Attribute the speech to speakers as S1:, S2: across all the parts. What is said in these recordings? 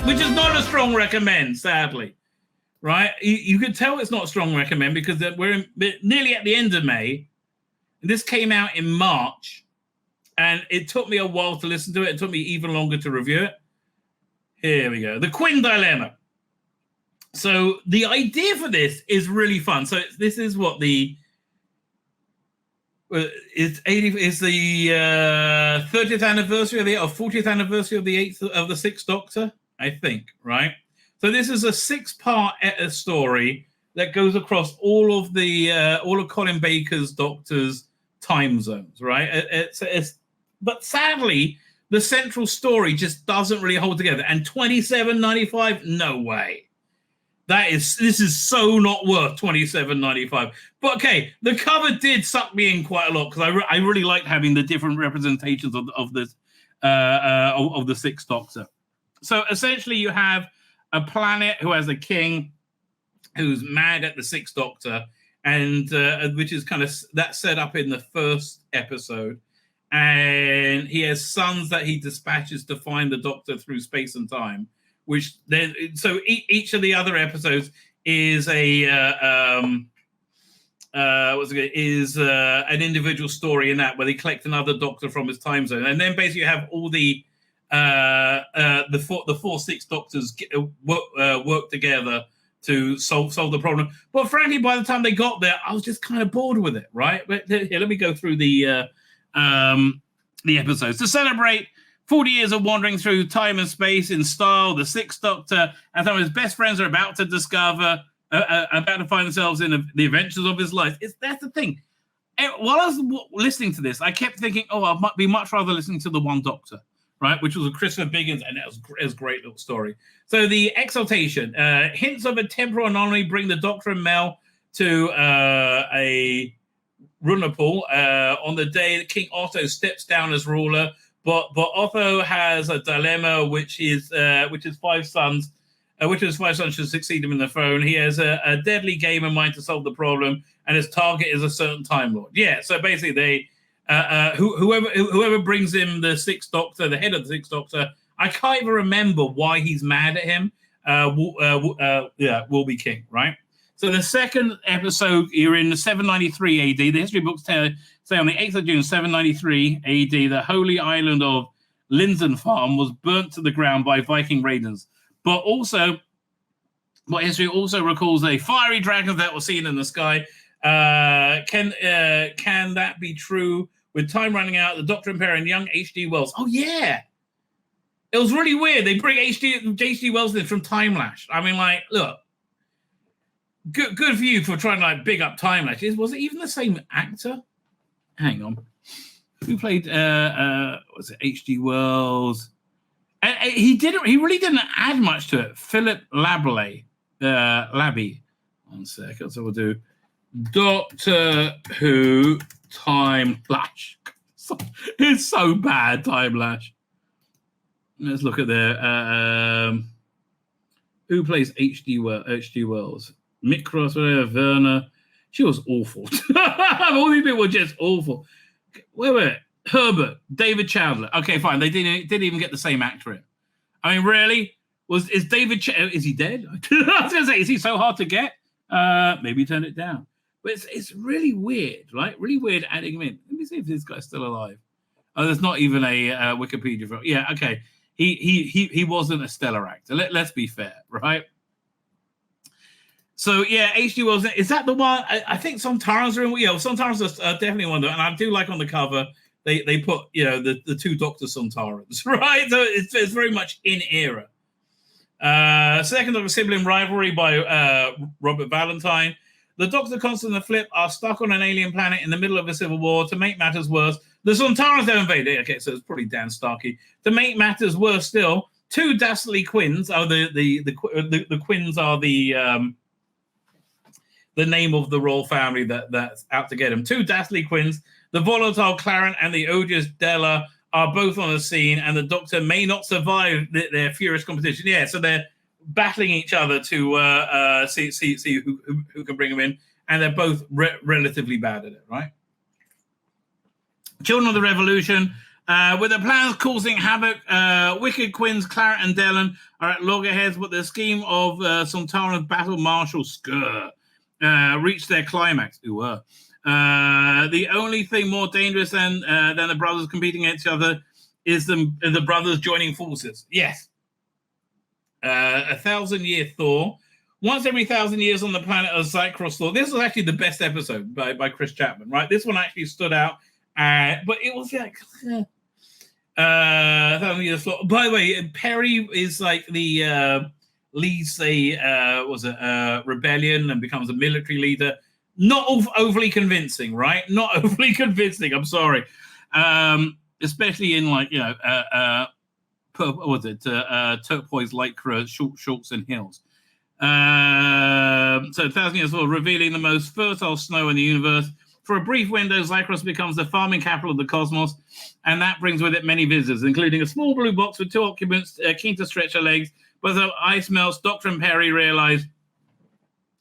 S1: which is not a strong recommend, sadly. Right? You could tell it's not a strong recommend because we're nearly at the end of May. This came out in March, and it took me a while to listen to it. It took me even longer to review it. Here we go. The Quin Dilemma. So the idea for this is really fun. So this is what the it's the 30th anniversary or 40th anniversary of the Sixth Doctor, I think, right? So this is a 6-part story that goes across all of Colin Baker's Doctor's time zones, right? But sadly, the central story just doesn't really hold together. And $27.95, no way. This is so not worth $27.95. But okay, the cover did suck me in quite a lot because I really liked having the different representations of the Sixth Doctor. So essentially, you have a planet who has a king who's mad at the Sixth Doctor, and which is kind of that's set up in the first episode. And he has sons that he dispatches to find the Doctor through space and time. Which then, so each of the other episodes is an individual story in that where they collect another Doctor from his time zone, and then basically you have all the four Sixth Doctors work together to solve the problem. But frankly, by the time they got there, I was just kind of bored with it. Right? But here, let me go through the episodes to celebrate 40 years of wandering through time and space in style. The Sixth Doctor and some of his best friends are about to find themselves in the adventures of his life. That's the thing. While I was listening to this, I kept thinking, I might be much rather listening to The One Doctor, right? Which was a Christopher Biggins, and it was a great little story. So the exaltation, hints of a temporal anomaly bring the Doctor and Mel to a Runapool on the day that King Otto steps down as ruler. But Otto has a dilemma, which is 5 sons, which his 5 sons should succeed him in the throne. He has a deadly game in mind to solve the problem, and his target is a certain Time Lord. Yeah, so basically they whoever brings him the Sixth Doctor, the head of the Sixth Doctor, I can't even remember why he's mad at him. Will be king, right? So the second episode, you're in 793 AD. The history books say on the 8th of June, 793 AD, the holy island of Linden Farm was burnt to the ground by Viking raiders. But history also recalls a fiery dragon that was seen in the sky. Can that be true? With time running out, the Doctor and young H.G. Wells. Oh, yeah. It was really weird. They bring H.G. Wells in from Time Lash. I mean, like, look. Good for you for trying to like big up Time Lash. Was it even the same actor? Hang on. Who played was it H.G. Wells? And he really didn't add much to it. Philip Labby. One second. So we'll do Doctor Who Time Lash. It's so bad, Time Lash. Let's look at there. Who plays H.G. Wells? Mick Cross, Werner. She was awful. All these people were just awful. Wait. Herbert, David Chandler. Okay, fine. They didn't even get the same actor in. I mean, really? Is David? Is he dead? I was going to say, is he so hard to get? Maybe turn it down. But it's really weird, right? Really weird adding him in. Let me see if this guy's still alive. Oh, there's not even a Wikipedia for. Yeah, okay. He wasn't a stellar actor. Let's be fair, right? So yeah, H.G. Wells, is that the one? I think Sontarans are in. Yeah, Sontarans are definitely one of them. And I do like on the cover they put the 2 Doctor Sontarans, right? So it's very much in era. Second of a sibling rivalry by Robert Valentine. The Doctor, Constant, and the Flip are stuck on an alien planet in the middle of a civil war. To make matters worse, the Sontarans have invaded. Okay, so it's probably Dan Starkey. To make matters worse still, 2 dastardly Quins. Oh, the Quins are the name of the royal family that's out to get him. 2 dastardly Quins, the volatile Clarence and the odious Della, are both on the scene, and the Doctor may not survive their furious competition. Yeah, so they're battling each other to see who can bring them in, and they're both relatively bad at it, right? Children of the Revolution. With the plans causing havoc, Wicked Quin's Claret and Dellen are at loggerheads, but the scheme of Sontarans battle marshal Skur reached their climax. The only thing more dangerous than the brothers competing against each other is the brothers joining forces. Yes. 1,000-year Thor. Once every 1,000 years on the planet of Zycross Thor. This was actually the best episode by Chris Chapman, right? This one actually stood out. But it was like 1,000 years Thor. By the way, Perry is like the leads a rebellion and becomes a military leader. Not overly convincing, right? Not overly convincing. I'm sorry. Especially in like, turquoise lycra shorts and heels. So 1,000 years old, revealing the most fertile snow in the universe. For a brief window, Zycross becomes the farming capital of the cosmos, and that brings with it many visitors, including a small blue box with 2 occupants keen to stretch their legs. But as ice melts, Doctor and Perry realize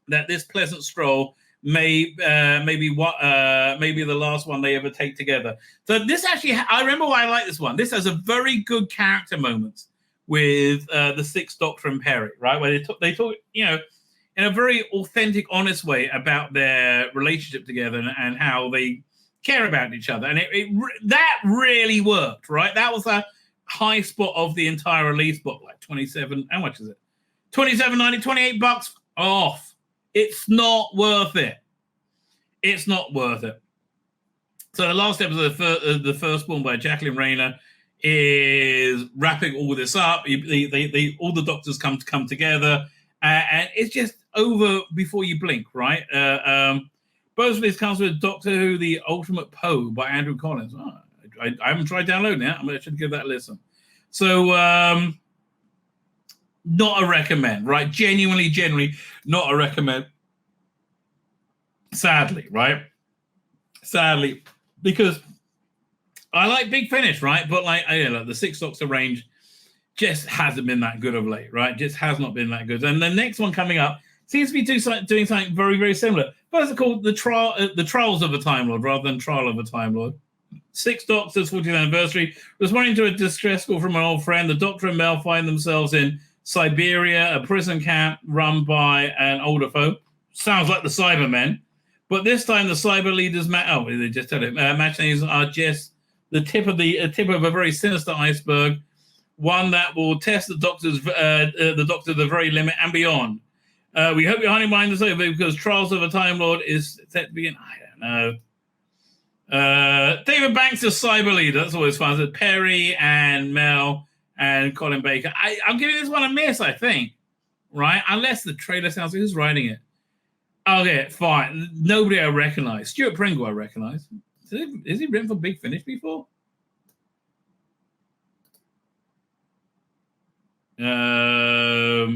S1: that this pleasant stroll may be the last one they ever take together. So this actually, I remember why I like this one. This has a very good character moment with the 6th Doctor and Perry, right? Where they talk, in a very authentic, honest way about their relationship together and how they care about each other. And that really worked, right? That was a high spot of the entire release book, like 27. How much is it? $27.90, $28 off. It's not worth it. It's not worth it. So the last episode of the first one by Jacqueline Rayner is wrapping all this up. All the doctors come together, and it's just over before you blink, right? Both of these comes with Doctor Who: The Ultimate Poe by Andrew Collins. I haven't tried downloading it. I should give that a listen. So, not a recommend, right? Genuinely not a recommend. Sadly, right? Sadly, because I like Big Finish, right? But like the 6 Doctor range just hasn't been that good of late, right? Just has not been that good. And the next one coming up seems to be doing something very, very similar. But it's called the Trials of a Time Lord rather than Trial of a Time Lord. 6 Doctors, 40th anniversary. Responding to a distress call from an old friend, the Doctor and Mel find themselves in Siberia, a prison camp run by an older foe. Sounds like the Cybermen. But this time the cyber leaders, they just tell it, machinations are just the tip of a very sinister iceberg, one that will test the Doctor to the very limit and beyond. We hope your honey mind is over because Trials of a Time Lord is set to begin. I don't know. David Banks is cyber leader. That's always fun. So Perry and Mel and Colin Baker. I'm giving this one a miss, I think. Right? Unless the trailer sounds like who's writing it. Okay, fine. Nobody I recognize. Stuart Pringle I recognize. Is he written for Big Finish before? Yeah,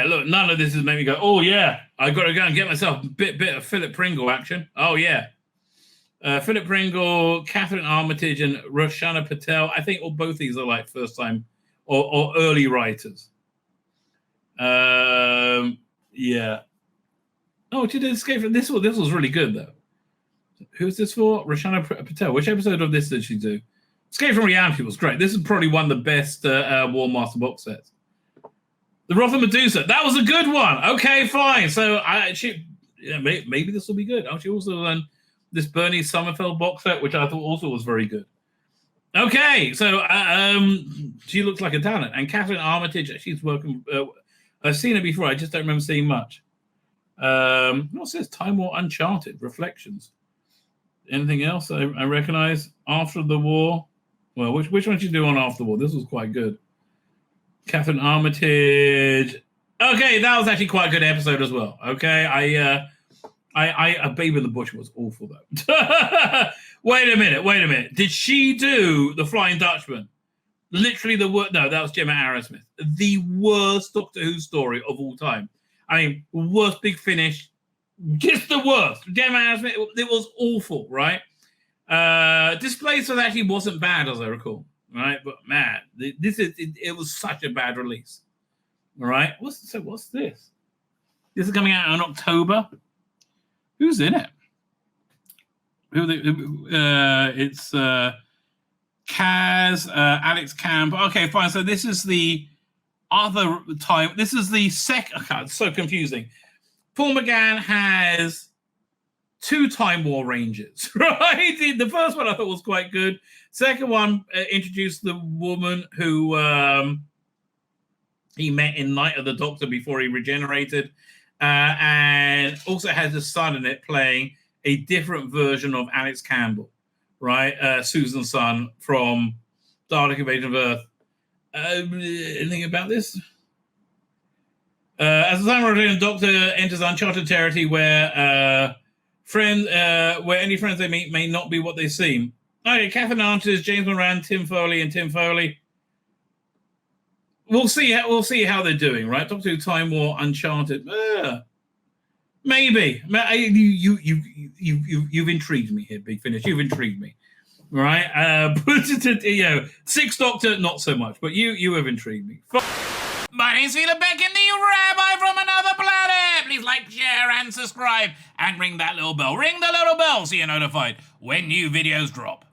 S1: look, none of this has made me go, oh, yeah, I got to go and get myself a bit of Philip Pringle action. Oh, yeah. Philip Pringle, Catherine Armitage, and Roshana Patel. I think both these are like first time or early writers. Yeah. Oh, she did Escape from this one. This was really good though. Who's this for? Roshana Patel. Which episode of this did she do? Escape from Reality was great. This is probably one of the best War Master box sets. The Wrath of Medusa. That was a good one. Okay, fine. So maybe this will be good. She also done this Bernie Sommerfeld box set, which I thought also was very good. Okay, so she looks like a talent. And Catherine Armitage, she's working. I've seen her before. I just don't remember seeing much. What's this? Time War Uncharted Reflections. Anything else I recognize? After the War. Well, which one did you do on After the War? This was quite good. Catherine Armitage. Okay, that was actually quite a good episode as well. Okay, I Babe in the Bush was awful though. Wait a minute. Did she do The Flying Dutchman? Literally the worst. No, that was Gemma Arrowsmith. The worst Doctor Who story of all time. I mean, worst Big Finish. Just the worst. Gemma Arrowsmith. It was awful, right? Displacer actually wasn't bad, as I recall. Right, but man, it was such a bad release. All right, what's this? This is coming out in October. Who's in it? It's Kaz, Alex Camp. Okay, fine. So this is the other time. This is the second. Okay, it's so confusing. Paul McGann has 2 Time War Rangers, right? The first one I thought was quite good. Second one introduced the woman who he met in Night of the Doctor before he regenerated, and also has a son in it playing a different version of Alex Campbell, right? Susan's son from Dalek Invasion of Earth. Anything about this? As the Time Doctor enters uncharted territory where where any friends they meet may not be what they seem. Okay, Catherine Arches, James Moran, Tim Foley, and Tim Foley. We'll see how they're doing, right? Doctor Who Time War Uncharted. Maybe you've intrigued me here, Big Finish. You've intrigued me, right? Sixth Doctor, not so much, but you have intrigued me. My name's Tzvi Lebetkin, the Rabbi from another planet. Please like, share, and subscribe, and ring that little bell. Ring the little bell so you're notified when new videos drop.